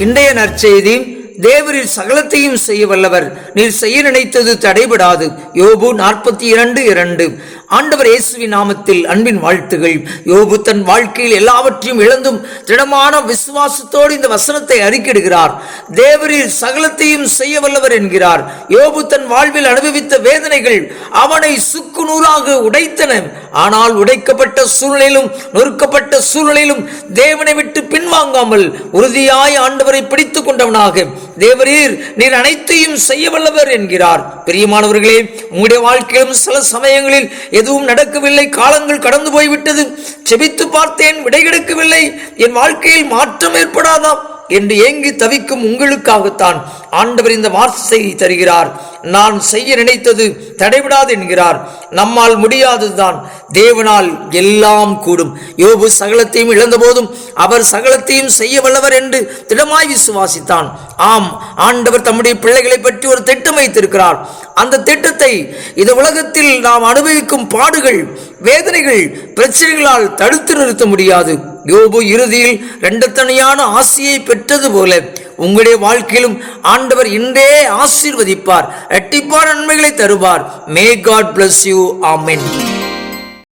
இன்றைய நற்செய்தி, தேவரீர் சகலத்தையும் செய்ய வல்லவர், நீர் செய்ய நினைத்தது தடைபடாது. யோபு 42:2. ஆண்டவர் இயேசுவின் நாமத்தில் அன்பின் வாழ்த்துகள். யோபு தன் வாழ்க்கையில் எல்லாவற்றையும் இழந்தும் திடமான விசுவாசத்தோடு இந்த வசனத்தை அறிக்கையிடுகிறார். தேவரீர் சகலத்தையும் செய்ய வல்லவர் என்கிறார். யோபு தன் வாழ்வில் அனுபவித்த வேதனைகள் அவனை சுக்கு நூறாக உடைத்தன. ஆனால் உடைக்கப்பட்ட சூழ்நிலையிலும் நொறுக்கப்பட்ட சூழ்நிலையிலும் தேவனை விட்டு பின்வாங்காமல் உறுதியாய் ஆண்டவரை பிடித்துக் கொண்டவனாக, தேவரீர் நீர் அனைத்தையும் செய்ய வல்லவர் என்கிறார். பிரியமானவர்களே, உங்களுடைய வாழ்க்கையிலும் சில சமயங்களில் எதுவும் நடக்கவில்லை, காலங்கள் கடந்து போய்விட்டது, செபித்து பார்த்தேன், விடை கிடைக்கவில்லை, என் வாழ்க்கையில் மாற்றம் ஏற்படாதா என்று ஏங்கி தவிக்கும் உங்களுக்காகத்தான் ஆண்டவர் இந்த வார்த்தையை தருகிறார். நான் செய்ய நினைத்தது தடைவிடாது என்கிறார். நம்மால் முடியாததுதான் தேவனால் எல்லாம் கூடும். யோபு சகலத்தையும் இழந்த போதும் அவர் சகலத்தையும் செய்ய வல்லவர் என்று திடமாய் விசுவாசித்தான். ஆம், ஆண்டவர் தம்முடைய பிள்ளைகளை பற்றி ஒரு திட்டம் வைத்திருக்கிறார். அந்த திட்டத்தை இந்த உலகத்தில் நாம் அனுபவிக்கும் பாடுகள், வேதனைகள், பிரச்சனைகளால் தடுத்து நிறுத்த முடியாது. யோபு இறுதியில் இரண்டத்தனையான ஆசியை பெற்றது போல உங்களுடைய வாழ்க்கையிலும் ஆண்டவர் இன்றே ஆசீர்வதிப்பார், இரட்டிப்பான நன்மைகளை தருவார். May God bless you. Amen.